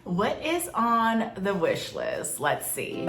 What is on the wish list? Let's see.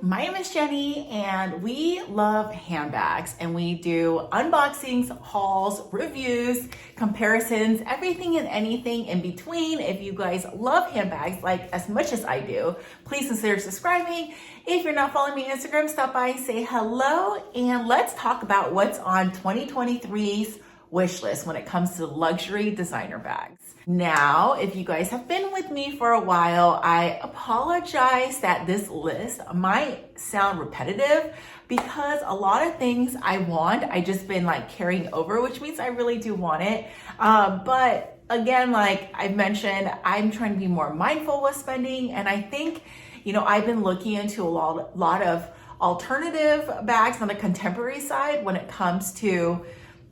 My name is Jenny and we love handbags, and we do unboxings, hauls, reviews, comparisons, everything and anything in between. If you guys love handbags like as much as I do, please consider subscribing. If you're not following me on Instagram, stop by and say hello, and let's talk about what's on 2023's wish list when it comes to luxury designer bags. Now, if you guys have been with me for a while, I apologize that this list might sound repetitive because a lot of things I want, I just been like carrying over, which means I really do want it. But again, like I've mentioned, I'm trying to be more mindful with spending. And I think, I've been looking into a lot of alternative bags on the contemporary side when it comes to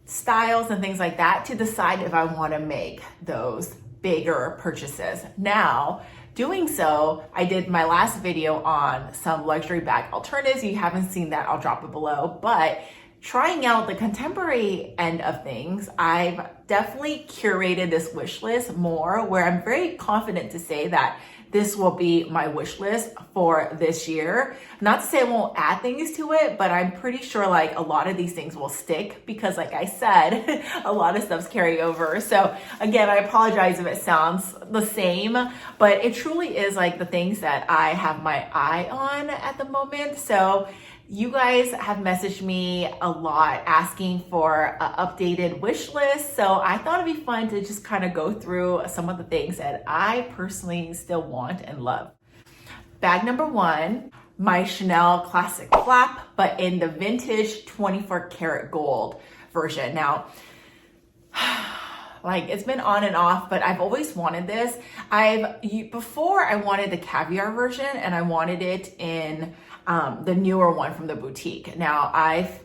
styles and things like that to decide if I want to make those bigger purchases. Now, doing so, I did my last video on some luxury bag alternatives. If you haven't seen that, I'll drop it below. But trying out the contemporary end of things, I've definitely curated this wish list more, where I'm very confident to say that this will be my wish list for this year. Not to say I won't add things to it, but I'm pretty sure like a lot of these things will stick because like I said, a lot of stuff's carry over. So again, I apologize if it sounds the same, but it truly is like the things that I have my eye on at the moment. So you guys have messaged me a lot asking for an updated wish list. So I thought it'd be fun to just kind of go through some of the things that I personally still want and love. Bag number one, my Chanel classic flap, but in the vintage 24 karat gold version. Now, like it's been on and off, but I've always wanted this. Before I wanted the caviar version, and I wanted it in the newer one from the boutique. Now I've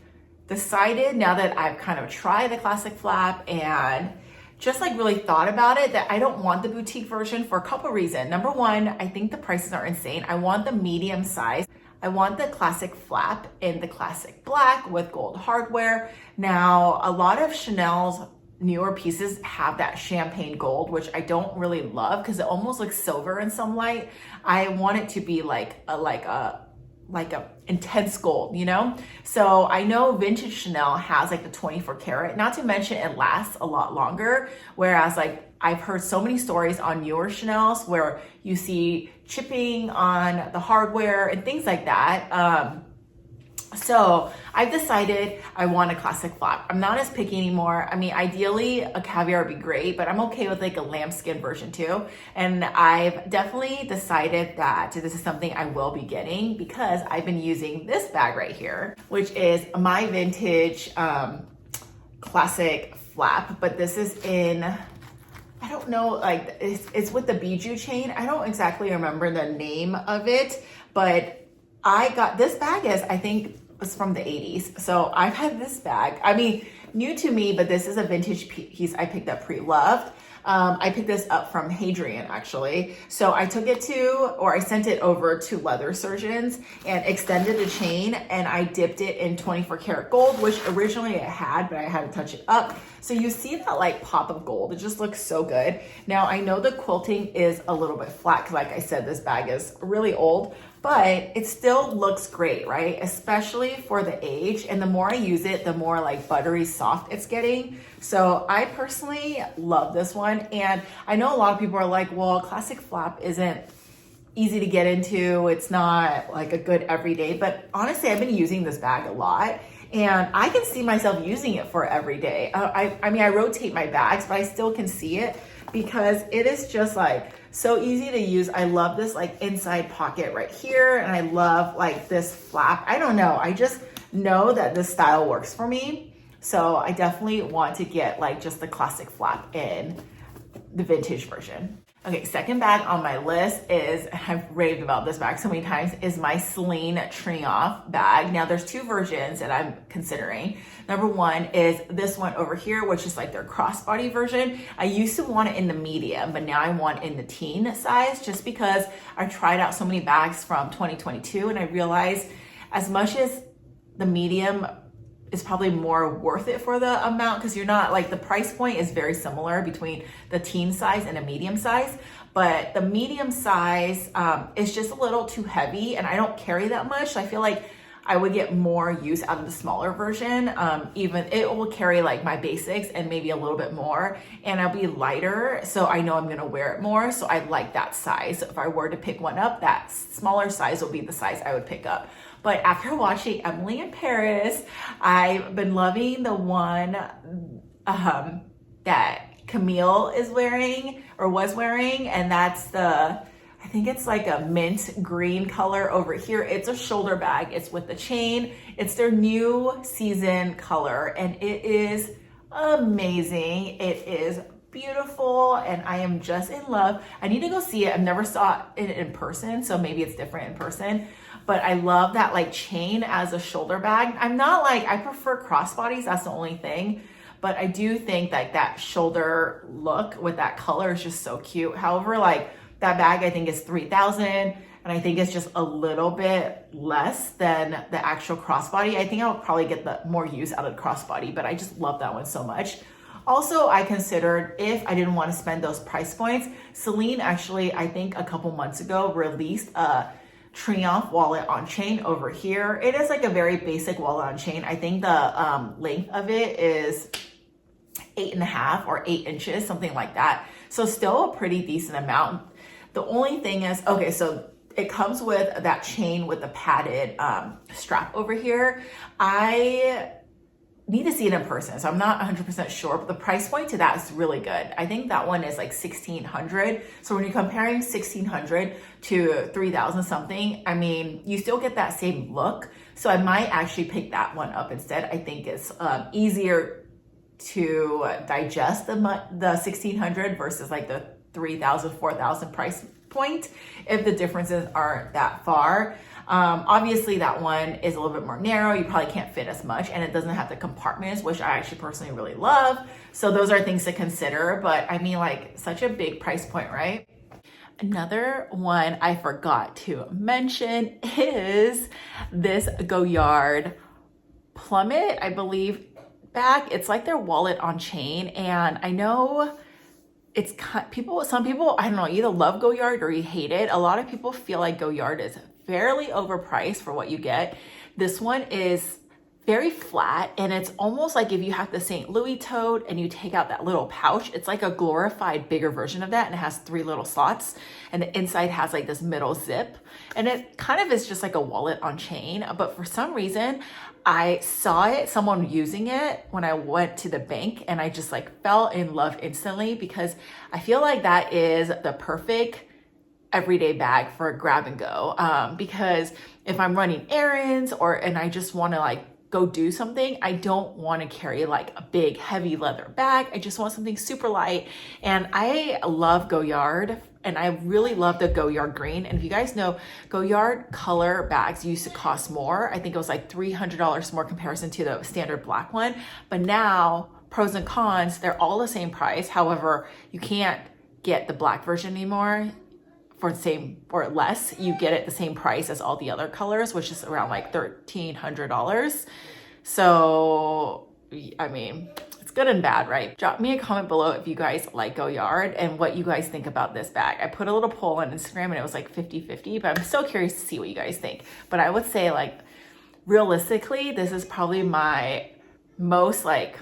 decided, now that I've kind of tried the classic flap and just like really thought about it, that I don't want the boutique version for a couple reasons. Number one, I think the prices are insane. I want the medium size. I want the classic flap in the classic black with gold hardware. Now, a lot of Chanel's newer pieces have that champagne gold, which I don't really love because it almost looks silver in some light. I want it to be like a intense gold, So I know vintage Chanel has like the 24 karat, not to mention it lasts a lot longer. Whereas like I've heard so many stories on newer Chanel's where you see chipping on the hardware and things like that. So I've decided I want a classic flap. I'm not as picky anymore. I mean, ideally a caviar would be great, but I'm okay with like a lambskin version too. And I've definitely decided that this is something I will be getting because I've been using this bag right here, which is my vintage classic flap, but this is in, I don't know, like it's with the bijou chain. I don't exactly remember the name of it, but I got this bag I think was from the 80s. So I've had this bag. I mean, new to me, but this is a vintage piece I picked up pre-loved. I picked this up from Hadrian actually. So I sent it over to leather surgeons and extended the chain, and I dipped it in 24 karat gold, which originally it had, but I had to touch it up. So you see that like pop of gold. It just looks so good. Now I know the quilting is a little bit flat because like I said, this bag is really old, but it still looks great, right? Especially for the age. And the more I use it, the more like buttery soft it's getting. So I personally love this one. And I know a lot of people are like, well, classic flap isn't easy to get into. It's not like a good everyday, but honestly, I've been using this bag a lot. And I can see myself using it for every day. I mean, I rotate my bags, but I still can see it because it is just like so easy to use. I love this like inside pocket right here. And I love like this flap. I don't know. I just know that this style works for me. So I definitely want to get like just the classic flap in the vintage version. Okay, second bag on my list is, I've raved about this bag so many times, is my Celine Triomphe bag. Now there's two versions that I'm considering. Number one is this one over here, which is like their crossbody version. I used to want it in the medium, but now I want it in the teen size just because I tried out so many bags from 2022 and I realized as much as the medium is probably more worth it for the amount, because you're not like, the price point is very similar between the teen size and a medium size, but the medium size is just a little too heavy and I don't carry that much. So I feel like I would get more use out of the smaller version. Even it will carry like my basics and maybe a little bit more, and I'll be lighter, so I know I'm gonna wear it more. So I like that size. So if I were to pick one up, that smaller size will be the size I would pick up. But after watching Emily in Paris, I've been loving the one that Camille is wearing or was wearing, and that's the, I think it's like a mint green color over here. It's a shoulder bag. It's with the chain. It's their new season color, and it is amazing. It is beautiful, and I am just in love. I need to go see it. I've never saw it in person, so maybe it's different in person. But I love that like chain as a shoulder bag. I'm not like, I prefer crossbodies. That's the only thing. But I do think like that shoulder look with that color is just so cute. However, like that bag I think is $3,000, and I think it's just a little bit less than the actual crossbody. I think I'll probably get the more use out of the crossbody, but I just love that one so much. Also, I considered if I didn't want to spend those price points, Celine actually, I think a couple months ago, released a Triomphe wallet on chain over here. It is like a very basic wallet on chain. I think the length of it is 8.5 or 8 inches, something like that. So still a pretty decent amount. The only thing is, okay, so it comes with that chain with the padded strap over here. I need to see it in person, so I'm not 100% sure, but the price point to that is really good. I think that one is like $1,600. So when you're comparing $1,600 to $3,000 something, I mean, you still get that same look. So I might actually pick that one up instead. I think it's easier to digest the $1,600 versus like the $3,000, $4,000 price point if the differences aren't that far. Obviously that one is a little bit more narrow. You probably can't fit as much, and it doesn't have the compartments, which I actually personally really love. So those are things to consider, but I mean, like, such a big price point, right? Another one I forgot to mention is this Goyard Plummet, I believe, bag. It's like their wallet on chain, and I know it's some people, I don't know, either love Goyard or you hate it. A lot of people feel like Goyard is fairly overpriced for what you get. This one is very flat, and it's almost like if you have the St. Louis tote and you take out that little pouch, it's like a glorified bigger version of that, and it has 3 little slots, and the inside has like this middle zip, and it kind of is just like a wallet on chain. But for some reason I saw someone using it when I went to the bank, and I just like fell in love instantly, because I feel like that is the perfect everyday bag for a grab and go. Because if I'm running errands and I just want to like go do something, I don't want to carry like a big heavy leather bag. I just want something super light. And I love Goyard, and I really love the Goyard green. And if you guys know, Goyard color bags used to cost more. I think it was like $300 more comparison to the standard black one. But now, pros and cons, they're all the same price. However, you can't get the black version anymore for the same or less. You get it the same price as all the other colors, which is around like $1,300. So, I mean, it's good and bad, right? Drop me a comment below if you guys like Goyard and what you guys think about this bag. I put a little poll on Instagram and it was like 50-50, but I'm so curious to see what you guys think. But I would say, like, realistically, this is probably my most like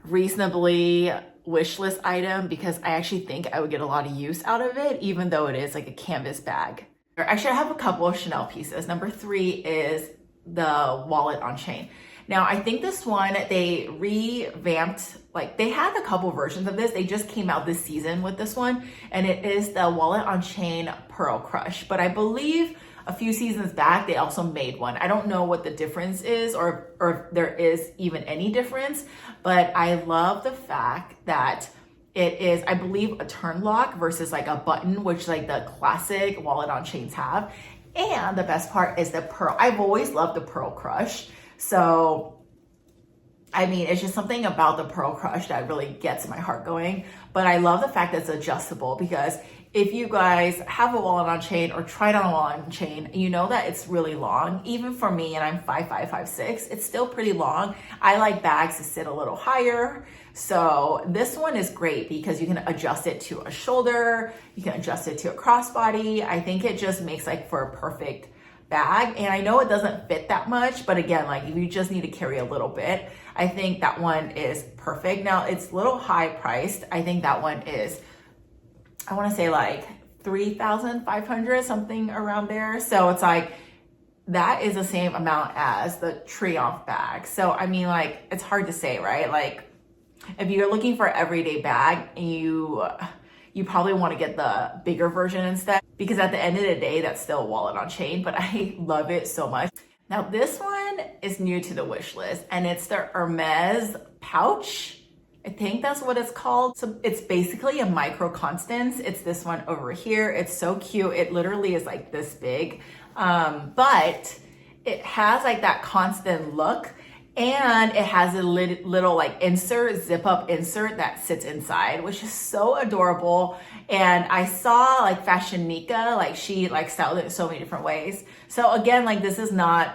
reasonably wish list item, because I actually think I would get a lot of use out of it, even though it is like a canvas bag. Actually, I have a couple of Chanel pieces. Number 3 is the wallet on chain. Now, I think this one, they revamped, like they had a couple versions of this. They just came out this season with this one, and it is the wallet on chain Pearl Crush. But I believe a few seasons back, they also made one. I don't know what the difference is, or if there is even any difference, but I love the fact that it is, I believe, a turn lock versus like a button, which like the classic wallet on chains have. And the best part is the pearl. I've always loved the Pearl Crush. So, I mean, it's just something about the Pearl Crush that really gets my heart going. But I love the fact that it's adjustable, because if you guys have a wallet on chain or tried on a wallet on chain, you know that it's really long. Even for me, and I'm 5'5", 5'6", it's still pretty long. I like bags to sit a little higher. So this one is great because you can adjust it to a shoulder, you can adjust it to a crossbody. I think it just makes like for a perfect bag. And I know it doesn't fit that much, but again, like if you just need to carry a little bit, I think that one is perfect. Now it's a little high priced. I think that one is, I want to say like 3,500, something around there. So it's like, that is the same amount as the Triomphe bag. So I mean, like, it's hard to say, right? Like if you're looking for an everyday bag, you probably want to get the bigger version instead, because at the end of the day, that's still a wallet on chain, but I love it so much. Now this one is new to the wish list, and it's the Hermes pouch. I think that's what it's called. So it's basically a micro Constance. It's this one over here. It's so cute. It literally is like this big, but it has like that constant look, and it has a little like insert, zip up insert that sits inside, which is so adorable. And I saw like Fashionica, like she like styled it in so many different ways. So again, like this is not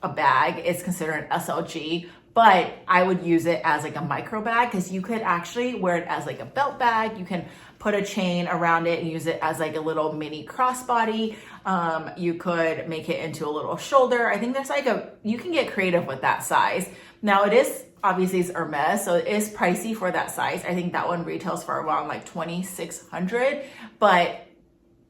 a bag, it's considered an SLG, but I would use it as like a micro bag because you could actually wear it as like a belt bag. You can put a chain around it and use it as like a little mini crossbody. You could make it into a little shoulder. I think there's like you can get creative with that size. Now it is, obviously it's Hermes, so it is pricey for that size. I think that one retails for around like 2,600,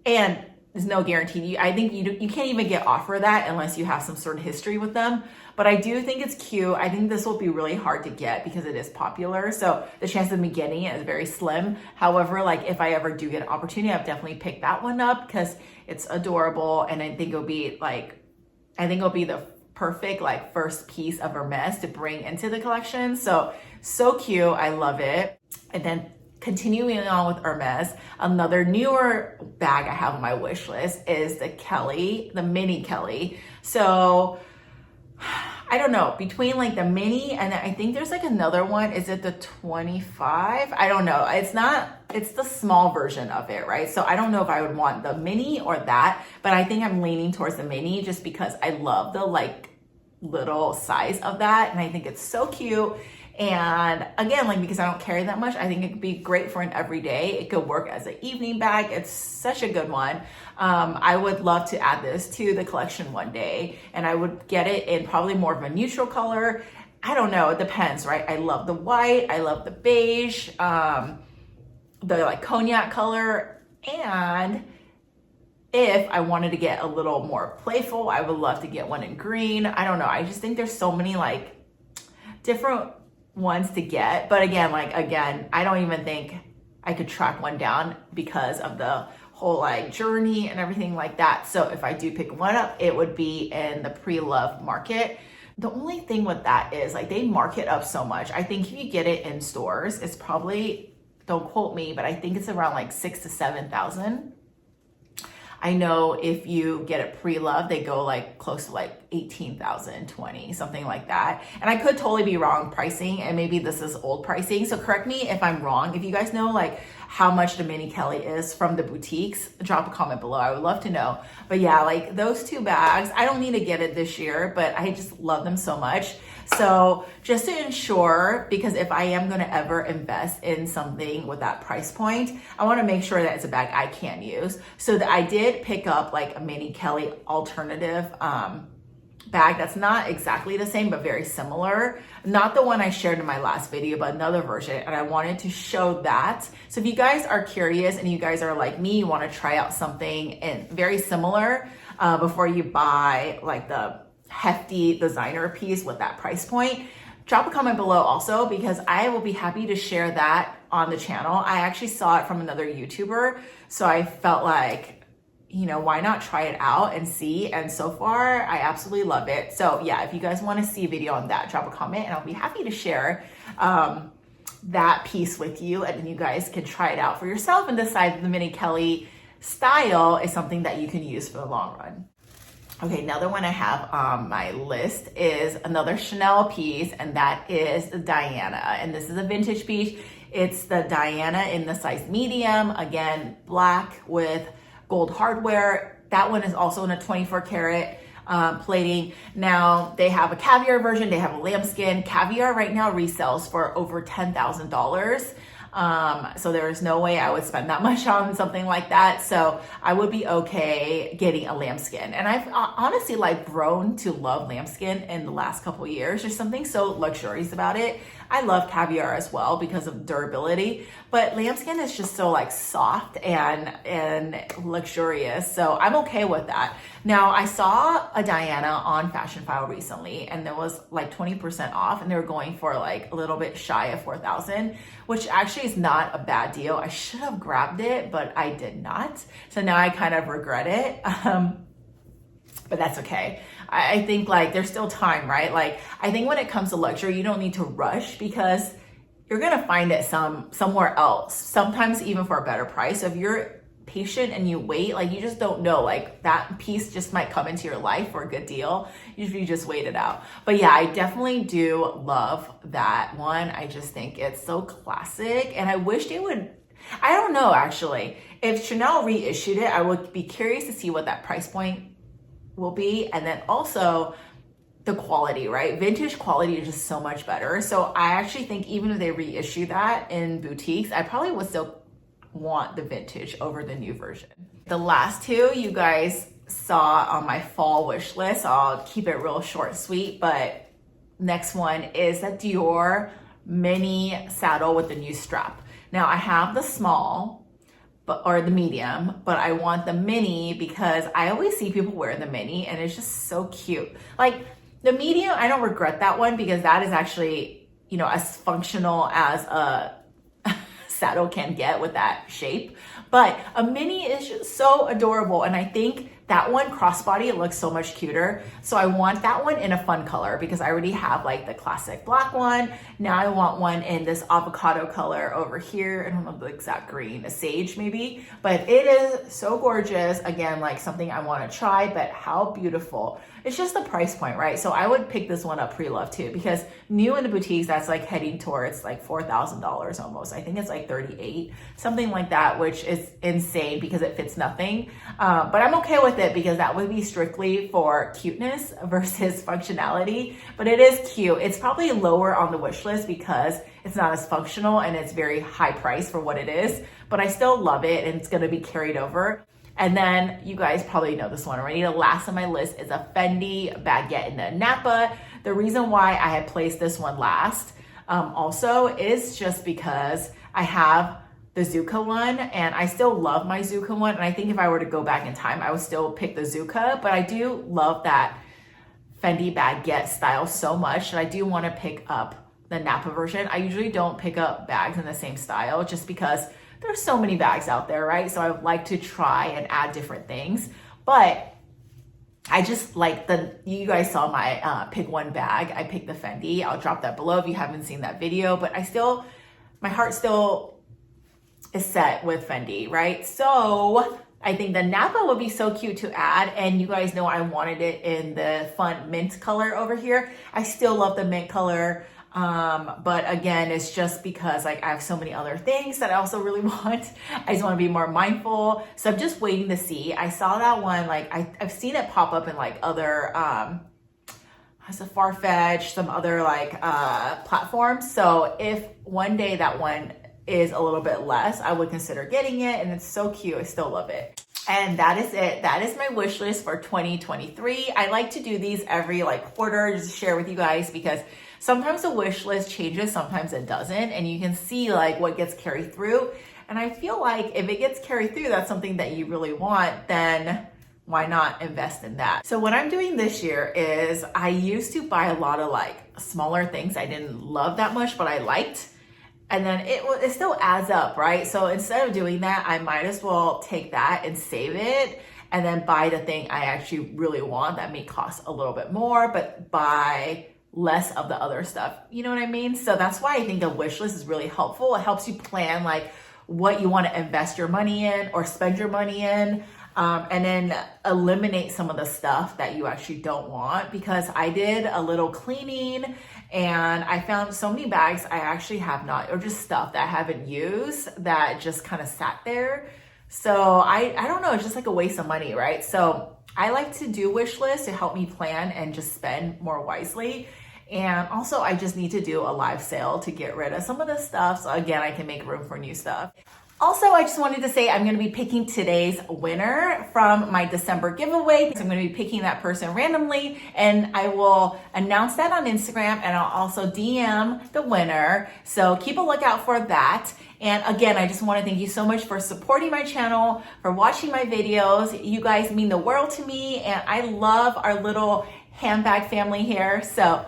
and there's no guarantee. I think you can't even get offer that unless you have some sort of history with them. But I do think it's cute. I think this will be really hard to get because it is popular. So the chance of me getting it is very slim. However, like if I ever do get an opportunity, I've definitely picked that one up because it's adorable. And I think it'll be the perfect like first piece of Hermes to bring into the collection. So cute. I love it. And then continuing on with Hermes, another newer bag I have on my wish list is the mini Kelly. So I don't know, between like the mini and I think there's like another one. Is it the 25? I don't know. It's the small version of it, right? So I don't know if I would want the mini or that, but I think I'm leaning towards the mini just because I love the like little size of that. And I think it's so cute. And again, like because I don't carry that much, I think it could be great for an everyday. It could work as an evening bag. It's such a good one. I would love to add this to the collection one day, and I would get it in probably more of a neutral color. I don't know, it depends, right? I love the white, I love the beige, the like cognac color, and if I wanted to get a little more playful, I would love to get one in green. I don't know, I just think there's so many like different ones to get. But again, I don't even think I could track one down because of the whole like journey and everything like that. So if I do pick one up, it would be in the pre-loved market. The only thing with that is like they mark it up so much. I think if you get it in stores, it's probably, don't quote me, but I think it's around like 6,000 to 7,000. I know if you get it pre-loved, they go like close to like 18,000, 20, something like that. And I could totally be wrong pricing, and maybe this is old pricing. So correct me if I'm wrong. If you guys know like how much the mini Kelly is from the boutiques, drop a comment below. I would love to know. But yeah, like those two bags, I don't need to get it this year, but I just love them so much. So just to ensure, because if I am going to ever invest in something with that price point, I want to make sure that it's a bag I can use. So that I did pick up like a mini Kelly alternative bag that's not exactly the same, but very similar. Not the one I shared in my last video, but another version. And I wanted to show that. So if you guys are curious and you guys are like me, you want to try out something very similar before you buy like the hefty designer piece with that price point, drop a comment below also, because I will be happy to share that on the channel. I actually saw it from another YouTuber, so I felt like, you know, why not try it out and see? And so far, I absolutely love it. So yeah, if you guys want to see a video on that, drop a comment and I'll be happy to share that piece with you, and then you guys can try it out for yourself and decide if the mini Kelly style is something that you can use for the long run. Okay, another one I have on my list is another Chanel piece, and that is the Diana. And this is a vintage piece. It's the Diana in the size medium, again, black with gold hardware. That one is also in a 24 karat plating. Now they have a caviar version, they have a lambskin. Caviar right now resells for over $10,000. So there is no way I would spend that much on something like that. So I would be okay getting a lambskin. And I've honestly like grown to love lambskin in the last couple of years. There's something so luxurious about it. I love caviar as well because of durability, but lambskin is just so like soft and luxurious. So I'm okay with that. Now I saw a Diana on Fashion File recently, and there was like 20% off, and they were going for like a little bit shy of 4,000, which actually is not a bad deal. I should have grabbed it, but I did not. So now I kind of regret it. But that's okay. I think like there's still time, right? Like I think when it comes to luxury, you don't need to rush because you're gonna find it somewhere else, sometimes even for a better price. So if you're patient and you wait, like you just don't know, like that piece just might come into your life for a good deal if you just wait it out. But yeah, I definitely do love that one. I just think it's so classic, and I wish they would, I don't know actually, if Chanel reissued it, I would be curious to see what that price point will be. And then also the quality, right? Vintage quality is just so much better. So I actually think even if they reissue that in boutiques, I probably would still want the vintage over the new version. The last two you guys saw on my fall wish list. I'll keep it real short and sweet, but next one is a Dior mini saddle with the new strap. Now I have the small, or the medium, but I want the mini because I always see people wear the mini and it's just so cute. Like the medium, I don't regret that one because that is actually, you know, as functional as a saddle can get with that shape. But a mini is just so adorable, and I think that one, crossbody, it looks so much cuter. So I want that one in a fun color because I already have like the classic black one. Now I want one in this avocado color over here. I don't know the exact green, a sage maybe, but it is so gorgeous. Again, like something I want to try, but how beautiful. It's just the price point, right? So I would pick this one up pre-love too, because new in the boutiques, that's like heading towards like $4,000 almost. I think it's like 38, something like that, which is insane because it fits nothing. But I'm okay with it because that would be strictly for cuteness versus functionality, but it is cute. It's probably lower on the wish list because it's not as functional and it's very high price for what it is, but I still love it and it's going to be carried over. And then you guys probably know this one already. The last on my list is a Fendi baguette in the Napa. The reason why I had placed this one last also is just because I have the Zucca one, and I still love my Zucca one. And I think if I were to go back in time, I would still pick the Zucca, but I do love that Fendi baguette style so much that I do want to pick up the Napa version. I usually don't pick up bags in the same style just because there's so many bags out there, right? So I would like to try and add different things, but I just like you guys saw my pick one bag. I picked the Fendi. I'll drop that below if you haven't seen that video, but my heart still is set with Fendi, right? So I think the Napa would be so cute to add, and you guys know I wanted it in the fun mint color over here. I still love the mint color. But again, it's just because like I have so many other things that I also really want. I just want to be more mindful. So I'm just waiting to see. I saw that one, like I've seen it pop up in like other, has a Farfetch, some other like, platforms. So if one day that one is a little bit less, I would consider getting it, and it's so cute. I still love it. And that is it. That is my wish list for 2023. I like to do these every like quarter, just to share with you guys, because sometimes the wish list changes, sometimes it doesn't, and you can see like what gets carried through. And I feel like if it gets carried through, that's something that you really want, then why not invest in that? So what I'm doing this year is I used to buy a lot of like smaller things I didn't love that much, but I liked. And then it still adds up, right? So instead of doing that, I might as well take that and save it and then buy the thing I actually really want that may cost a little bit more, but buy less of the other stuff. You know what I mean? So that's why I think a wish list is really helpful. It helps you plan like what you want to invest your money in or spend your money in. and then eliminate some of the stuff that you actually don't want, because I did a little cleaning and I found so many bags I actually have not, or just stuff that I haven't used that just kind of sat there. So I don't know, it's just like a waste of money, right? So I like to do wish lists to help me plan and just spend more wisely. And also I just need to do a live sale to get rid of some of this stuff, so again, I can make room for new stuff. Also, I just wanted to say I'm going to be picking today's winner from my December giveaway. So I'm going to be picking that person randomly, and I will announce that on Instagram, and I'll also DM the winner. So keep a lookout for that. And again, I just want to thank you so much for supporting my channel, for watching my videos. You guys mean the world to me, and I love our little handbag family here. So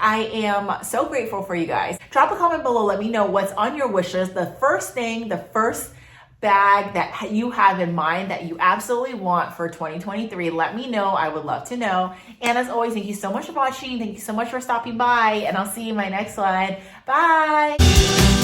I am so grateful for you guys. Drop a comment below. Let me know what's on your wish list. The first bag that you have in mind that you absolutely want for 2023. Let me know. I would love to know. And as always, thank you so much for watching. Thank you so much for stopping by. And I'll see you in my next one. Bye.